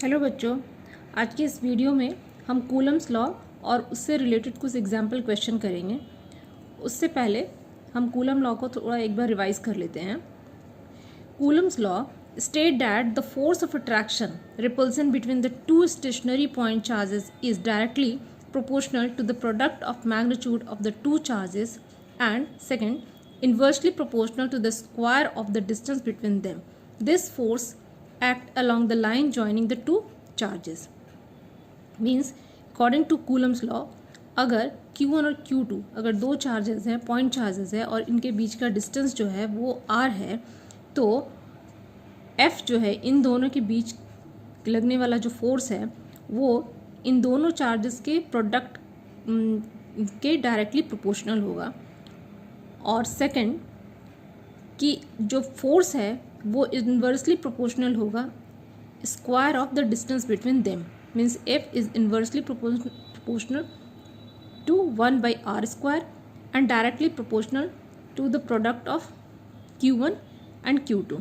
Hello बच्चों, आज की इस वीडियो में हम कूलम्स लॉ और उससे रिलेटेड कुछ एग्जाम्पल क्वेश्चन करेंगे। उससे पहले हम कूलम लॉ को थोड़ा एक बार रिवाइज कर लेते हैं। Coulomb's law state that the force of attraction repulsion between the two stationary point charges is directly proportional to the product of magnitude of the two charges and second inversely proportional to the square of the distance between them. This force act along the line joining the two charges. Means according to Coulomb's law, अगर Q1 और Q2 अगर दो charges हैं, point charges है और इनके बीच का distance जो है वो R है, तो F जो है इन दोनों के बीच लगने वाला जो फोर्स है वो इन दोनों चार्जेस के प्रोडक्ट के डायरेक्टली प्रोपोर्शनल होगा। और सेकंड कि जो फोर्स है वो इन्वर्सली प्रोपोर्शनल होगा square of the distance between them. Means F is inversely proportional to 1/r square and directly proportional to the product of Q1 and Q2।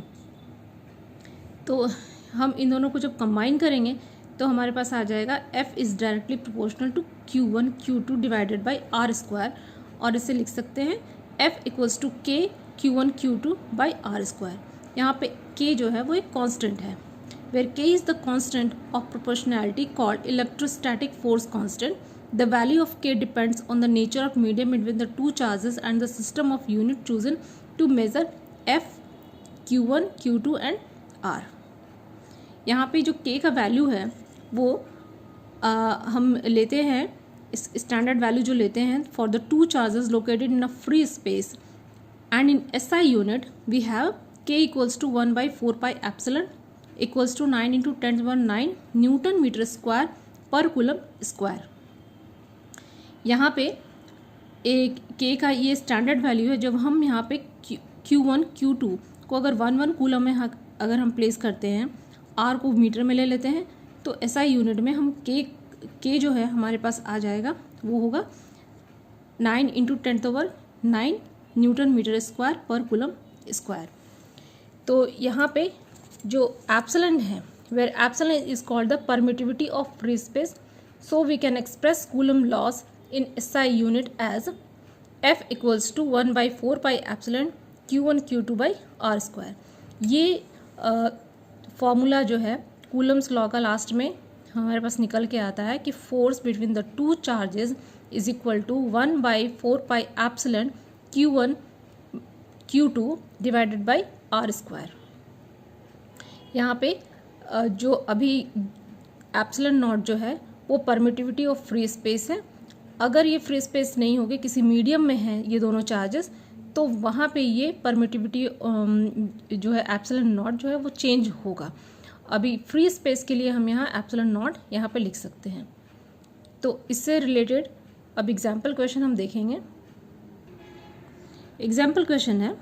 तो हम इन दोनों को जब कंबाइन करेंगे तो हमारे पास आ जाएगा F is directly proportional to Q1 Q2 divided by R square, और इसे लिख सकते हैं F equals to K Q1 Q2 by R square. यहाँ पे K जो है वो एक कांस्टेंट है, where K is the constant of proportionality called electrostatic force constant. The value of K depends on the nature of medium between the two charges and the system of unit chosen to major F Q1 Q2 and R। यहाँ पे जो K का value है वो हम लेते हैं इस स्टैंडर्ड वैल्यू जो लेते हैं for the two charges located in a free space and in SI unit we have K equals to 1/4 pi epsilon equals to 9 × 10⁹ newton metre square per coulomb square. यहाँ पे एक K का ये standard value है। जब हम यहाँ पे Q1 Q2 को अगर 1 कूलम में अगर हम प्लेस करते हैं, R को मीटर में ले लेते हैं, तो SI यूनिट में हम K जो है हमारे पास आ जाएगा वो होगा 9 × 10⁹ newton metre square per coulomb square. तो यहाँ पे जो एप्सिलॉन है, where epsilon is called the permittivity of free space, so we can express Coulomb laws in SI unit as F equals to 1/4 pi epsilon Q1 Q2 by R square. ये formula जो है Coulomb's law का last में हमारे पास निकल के आता है कि force between the two charges is equal to 1/4 pi epsilon Q1 Q2 divided by R square. यहाँ पे जो अभी एप्सिलॉन नॉट जो है वो परमिटिविटी ऑफ फ्री स्पेस है। अगर ये फ्री स्पेस नहीं होगी, किसी मीडियम में है ये दोनों चार्जेस, तो वहाँ पे ये परमिटिविटी जो है एप्सिलॉन नॉट जो है वो चेंज होगा। अभी फ्री स्पेस के लिए हम यहाँ एप्सिलॉन नॉट यहाँ पे लिख सकते हैं। तो इससे रिलेटेड अब एग्जाम्पल क्वेश्चन हम देखेंगे। एग्जाम्पल क्वेश्चन है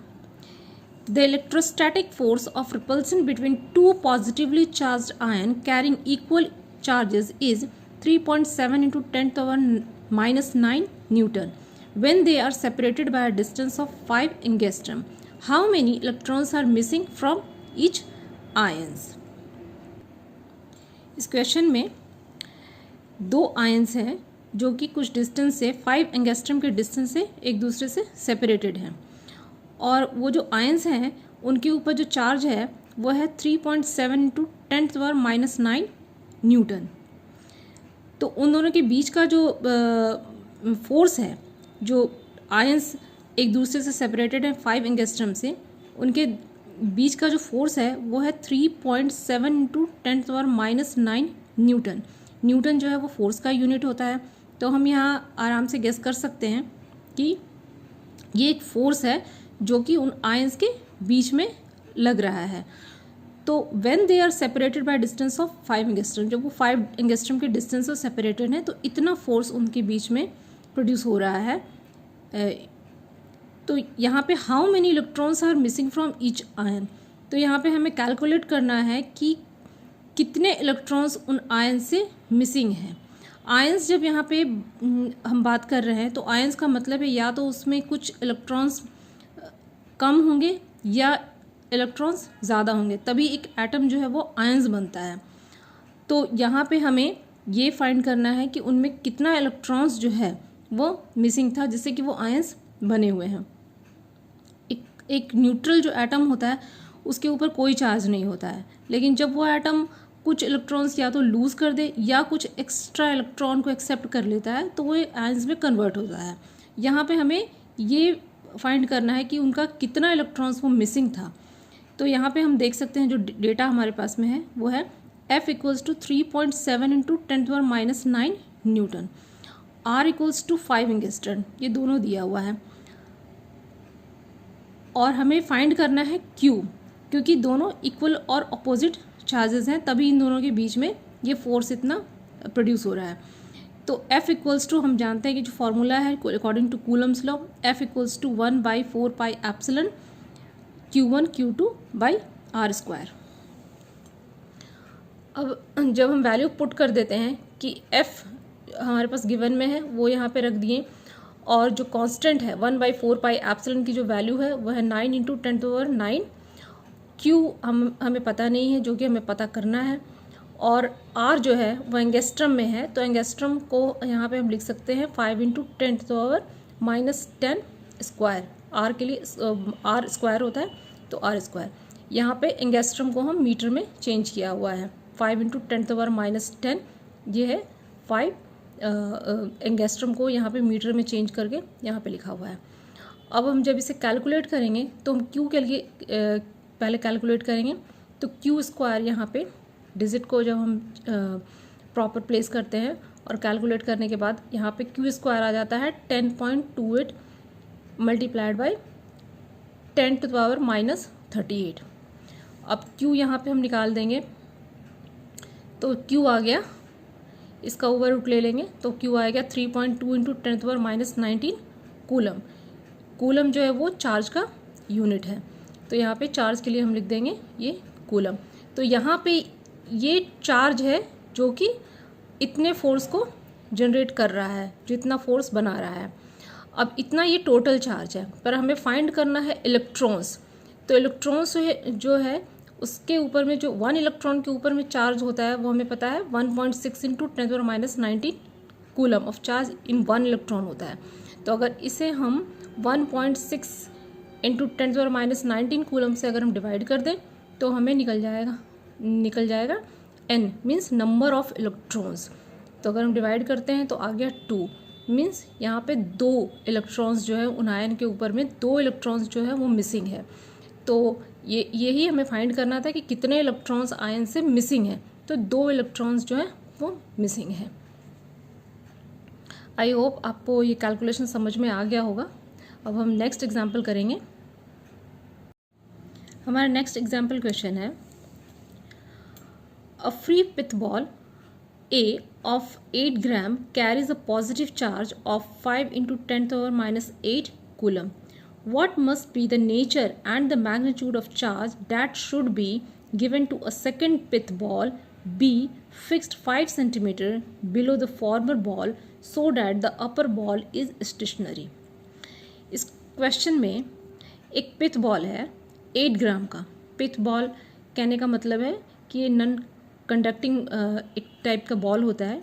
the electrostatic force of repulsion between two positively charged ion carrying equal charges is 3.7 × 10⁻⁹ Newton when they are separated by a distance of 5 angstrom. How many electrons are missing from each ions? इस question में दो ions हैं जो कि कुछ distance से 5 angstrom के distance से एक दूसरे से सेपरेटेड हैं, और वो जो आयंस हैं उनके ऊपर जो चार्ज है वो है 3.7 × 10⁻⁹ न्यूटन। तो उन दोनों के बीच का जो फोर्स है, जो आयंस एक दूसरे से सेपरेटेड है 5 एंगस्ट्रम से, उनके बीच का जो फोर्स है वो है 3.7 × 10⁻⁹ न्यूटन। न्यूटन जो है वो फोर्स का यूनिट होता है। तो हम यहाँ आराम से गेस कर सकते हैं कि ये एक फोर्स है जो कि उन आयंस के बीच में लग रहा है। तो when they are separated by distance of 5 angstrom, जब वो 5 एंगस्ट्रम के डिस्टेंस से सेपरेटेड हैं तो इतना फोर्स उनके बीच में प्रोड्यूस हो रहा है। तो यहाँ पे how many electrons are missing from each ion, तो यहाँ पे हमें कैलकुलेट करना है कि कितने इलेक्ट्रॉन्स उन आयन से मिसिंग हैं। आयंस जब यहाँ पे हम बात कर रहे हैं तो आयंस का मतलब है या तो उसमें कुछ इलेक्ट्रॉन्स कम होंगे या इलेक्ट्रॉन्स ज़्यादा होंगे, तभी एक एटम जो है वो आयंस बनता है। तो यहाँ पे हमें ये फाइंड करना है कि उनमें कितना इलेक्ट्रॉन्स जो है वो मिसिंग था जिससे कि वो आयंस बने हुए हैं। एक न्यूट्रल जो एटम होता है उसके ऊपर कोई चार्ज नहीं होता है, लेकिन जब वो एटम कुछ इलेक्ट्रॉन्स या तो लूज़ कर दे या कुछ एक्स्ट्रा इलेक्ट्रॉन को एक्सेप्ट कर लेता है तो वो आयंस में कन्वर्ट होता है। यहाँ पे हमें ये फाइंड करना है कि उनका कितना इलेक्ट्रॉन्स वो मिसिंग था। तो यहाँ पे हम देख सकते हैं जो डेटा हमारे पास में है वो है F equals to 3.7 into 10⁻⁹ newton, R equals to 5 angstrom, ये दोनों दिया हुआ है। और हमें फाइंड करना है Q, क्योंकि दोनों इक्वल और अपोजिट चार्जेस हैं, तभी इन दोनों के बीच में ये फोर्स इतना प्रोड्यूस हो रहा है। तो F इक्वल्स टू, हम जानते हैं कि जो फॉर्मूला है according to Coulomb's law, F equals to 1/4 pi epsilon Q1 Q2 by R square. अब जब हम वैल्यू पुट कर देते हैं कि F हमारे पास गिवन में है वो यहाँ पे रख दिए, और जो कांस्टेंट है 1/4 पाई एप्सिलॉन की जो वैल्यू है वह है 9 इंटू 10⁹। Q हमें पता नहीं है, जो कि हमें पता करना है, और R जो है वह एंगस्ट्रम में है, तो एंगस्ट्रम को यहाँ पे हम लिख सकते हैं 5 इंटू 10⁻⁻10 स्क्वायर। R के लिए R स्क्वायर होता है तो R स्क्वायर। यहाँ पे एंगस्ट्रम को हम मीटर में चेंज किया हुआ है, 5 इंटू 10⁻⁻10 ये है 5 एंगस्ट्रम को यहाँ पे मीटर में चेंज करके यहाँ पे लिखा हुआ है। अब हम जब इसे कैलकुलेट करेंगे तो हम Q के लिए पहले कैलकुलेट करेंगे, तो Q स्क्वायर यहाँ पे डिजिट को जब हम प्रॉपर प्लेस करते हैं और कैलकुलेट करने के बाद यहाँ पे Q स्क्वायर आ जाता है 10.28 मल्टीप्लाइड बाई 10⁻⁻38। अब Q यहाँ पे हम निकाल देंगे तो Q आ गया, इसका ओवर रूट ले लेंगे तो Q आएगा 3.2 इंटू 10⁻⁻19 कूलम। कूलम जो है वो चार्ज का यूनिट है, तो यहाँ पे चार्ज के लिए हम लिख देंगे ये कूलम। तो यहाँ पे ये चार्ज है जो कि इतने फोर्स को जनरेट कर रहा है, जो इतना फोर्स बना रहा है। अब इतना ये टोटल चार्ज है, पर हमें फाइंड करना है इलेक्ट्रॉन्स। तो इलेक्ट्रॉन्स जो है उसके ऊपर में जो 1 इलेक्ट्रॉन के ऊपर में चार्ज होता है वो हमें पता है 1.6 into 10⁻⁻19 coulomb of charge in 1 electron होता है। तो अगर इसे हम 1.6 इंटू 10⁻⁻19 कूलम से अगर हम डिवाइड कर दें तो हमें निकल जाएगा n means number of electrons. तो अगर हम डिवाइड करते हैं तो आ गया 2, मीन्स यहाँ पे 2 इलेक्ट्रॉन्स जो है उन आयन के ऊपर में 2 इलेक्ट्रॉन्स जो है वो मिसिंग है। तो यही हमें फाइंड करना था कि कितने इलेक्ट्रॉन्स आयन से मिसिंग है, तो 2 इलेक्ट्रॉन्स जो है वो मिसिंग है। आई होप आपको ये कैलकुलेशन समझ में आ गया होगा। अब हम नेक्स्ट एग्जाम्पल करेंगे। हमारा नेक्स्ट एग्जाम्पल क्वेश्चन है, a free pith ball A of 8 gram carries a positive charge of 5 into 10⁻⁸ coulomb. What must be the nature and the magnitude of charge that should be given to a second pith ball B fixed 5 centimeter below the former ball so that the upper ball is stationary? इस question में एक pith ball है 8 ग्राम का। Pith ball कहने का मतलब है कि ये नॉन कंडक्टिंग एक टाइप का बॉल होता है,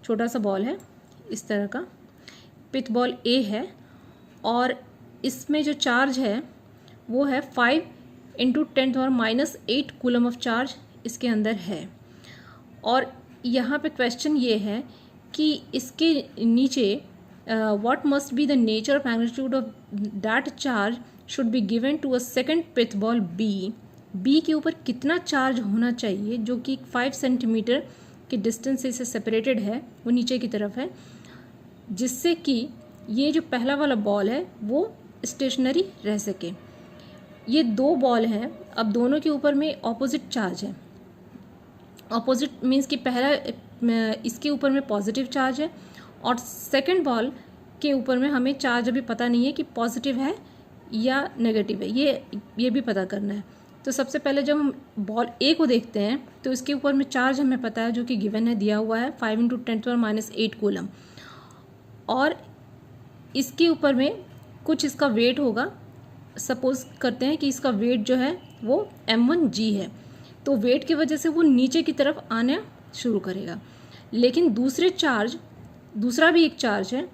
छोटा सा बॉल है इस तरह का। पिथ बॉल A है और इसमें जो चार्ज है वो है 5 इंटू 10⁻⁸ कूलम ऑफ चार्ज इसके अंदर है। और यहाँ पे क्वेश्चन ये है कि इसके नीचे what must be the nature of magnitude of that charge should be given to a second pith ball B के ऊपर कितना चार्ज होना चाहिए जो कि 5 सेंटीमीटर के डिस्टेंस से इसे सेपरेटेड है, वो नीचे की तरफ है, जिससे कि ये जो पहला वाला बॉल है वो स्टेशनरी रह सके। ये 2 बॉल हैं, अब दोनों के ऊपर में ऑपोजिट चार्ज है। ऑपोजिट मीन्स कि पहला इसके ऊपर में पॉजिटिव चार्ज है और सेकंड बॉल के ऊपर में हमें चार्ज अभी पता नहीं है कि पॉजिटिव है या नेगेटिव है, ये भी पता करना है। तो सबसे पहले जब हम बॉल A को देखते हैं तो इसके ऊपर में चार्ज हमें पता है जो कि गिवन है, दिया हुआ है 5 इंटू 10⁻⁸ कूलम, और इसके ऊपर में कुछ इसका वेट होगा। सपोज करते हैं कि इसका वेट जो है वो m1g है, तो वेट की वजह से वो नीचे की तरफ आना शुरू करेगा। लेकिन दूसरा भी एक चार्ज है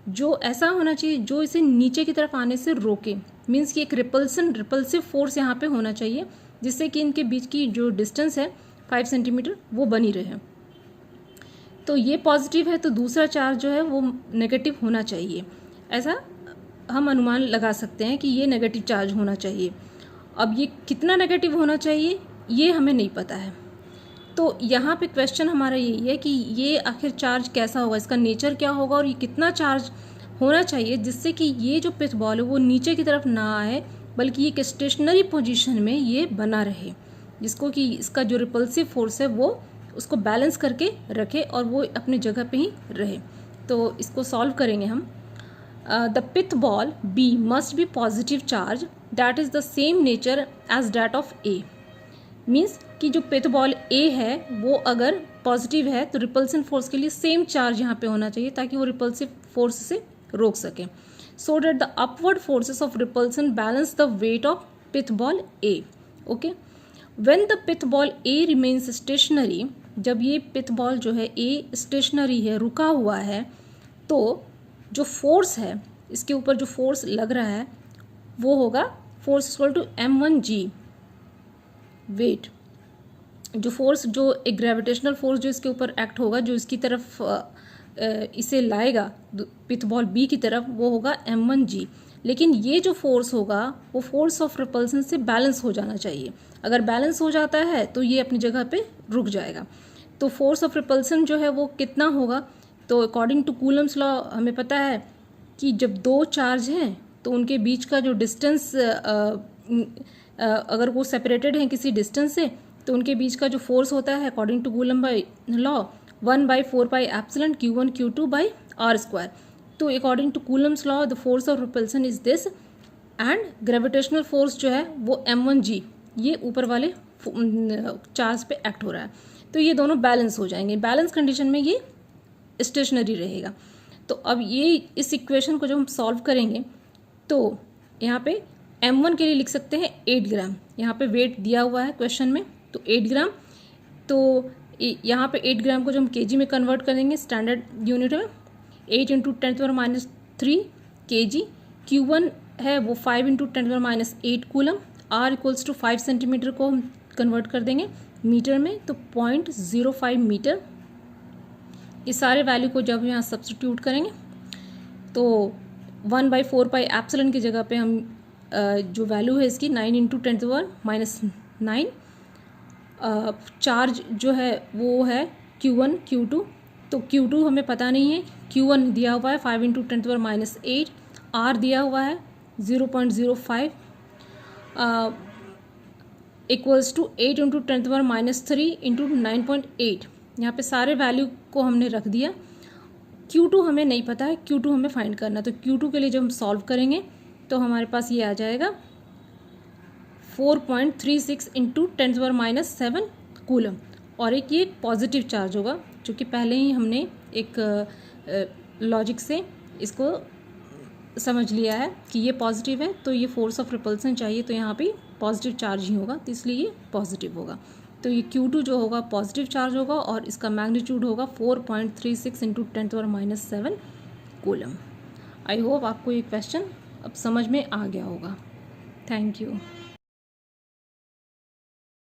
जो ऐसा होना चाहिए जो इसे नीचे की तरफ आने से रोके। मीन्स कि एक रिपल्सिव फोर्स यहाँ पे होना चाहिए जिससे कि इनके बीच की जो डिस्टेंस है 5 सेंटीमीटर वो बनी रहे। तो ये पॉजिटिव है तो दूसरा चार्ज जो है वो नेगेटिव होना चाहिए। ऐसा हम अनुमान लगा सकते हैं कि ये नेगेटिव चार्ज होना चाहिए। अब ये कितना नेगेटिव होना चाहिए ये हमें नहीं पता है। तो यहाँ पे क्वेश्चन हमारा यही है कि ये आखिर चार्ज कैसा होगा, इसका नेचर क्या होगा और ये कितना चार्ज होना चाहिए जिससे कि ये जो पिच बॉल है वो नीचे की तरफ ना आए बल्कि एक स्टेशनरी पोजीशन में ये बना रहे, जिसको कि इसका जो रिपल्सिव फोर्स है वो उसको बैलेंस करके रखे और वो अपनी जगह पे ही रहे। तो इसको सॉल्व करेंगे हम। The pith ball B must be positive charge that is the same nature as that of A। Means कि जो पिथ बॉल A है वो अगर पॉजिटिव है तो रिपल्सन फोर्स के लिए सेम चार्ज यहाँ पे होना चाहिए ताकि वो रिपल्सिव फोर्स से रोक सके। So that the upward forces of repulsion balance the weight of pith ball A। Okay, when the pith ball A remains stationary, जब ये पिथ बॉल जो है A स्टेशनरी है, रुका हुआ है, तो जो फोर्स है इसके ऊपर जो फोर्स लग रहा है वो होगा force equal to m1g weight. जो फोर्स जो एक ग्रेविटेशनल फोर्स जो इसके ऊपर एक्ट होगा जो इसकी तरफ इसे लाएगा पिथ बॉल B की तरफ वो होगा m1g। लेकिन ये जो फोर्स होगा वो फोर्स ऑफ रिपल्सन से बैलेंस हो जाना चाहिए। अगर बैलेंस हो जाता है तो ये अपनी जगह पे रुक जाएगा। तो फोर्स ऑफ रिपल्सन जो है वो कितना होगा, तो अकॉर्डिंग टू कूलम्स लॉ हमें पता है कि जब दो चार्ज हैं तो उनके बीच का जो डिस्टेंस अगर वो सेपरेटेड हैं किसी डिस्टेंस से तो उनके बीच का जो फोर्स होता है according to coulomb law 1/4πε Q1 Q2/r²। तो according to Coulomb's law the force of repulsion is this and gravitational force जो है वो m1g ये ऊपर वाले चार्ज पे एक्ट हो रहा है। तो ये दोनों बैलेंस हो जाएंगे। बैलेंस कंडीशन में ये स्टेशनरी रहेगा। तो अब ये इस इक्वेशन को जब हम सॉल्व करेंगे तो यहाँ पे m1 के लिए लिख सकते हैं 8 ग्राम। यहाँ पे वेट दिया हुआ है क्वेश्चन में तो 8 ग्राम। तो यहाँ पे 8 ग्राम को जो हम kg में कन्वर्ट करेंगे स्टैंडर्ड यूनिट में 8 × 10⁻³ kg। Q1 है वो 5 × 10⁻8 कूलम। R = 5 सेंटीमीटर को हम कन्वर्ट कर देंगे मीटर में तो 0.05 मीटर। इस सारे वैल्यू को जब यहाँ सब्स्टिट्यूट करेंगे तो 1/4πε की जगह पे हम जो वैल्यू है इसकी 9 × 10⁻9 चार्ज जो है वो है Q1 Q2। तो Q2 हमें पता नहीं है, Q1 दिया हुआ है 5 × 10⁻8, R दिया हुआ है 0.05 इक्वल्स टू 8 × 10⁻³ × 9.8। यहाँ पे सारे वैल्यू को हमने रख दिया। Q2 हमें नहीं पता है, Q2 हमें फाइंड करना। तो Q2 के लिए जब हम सॉल्व करेंगे तो हमारे पास ये आ जाएगा 4.36 × 10⁻7 कूलम। और एक ये पॉजिटिव चार्ज होगा जो कि पहले ही हमने एक लॉजिक से इसको समझ लिया है कि ये पॉजिटिव है तो ये फोर्स ऑफ रिपल्सन चाहिए तो यहाँ पे पॉजिटिव चार्ज ही होगा तो इसलिए ये पॉजिटिव होगा। तो ये Q2 जो होगा पॉजिटिव चार्ज होगा और इसका मैग्नीट्यूड होगा 4.36 × 10⁻7 कूलम। आई होप आपको ये क्वेश्चन अब समझ में आ गया होगा। Thank you.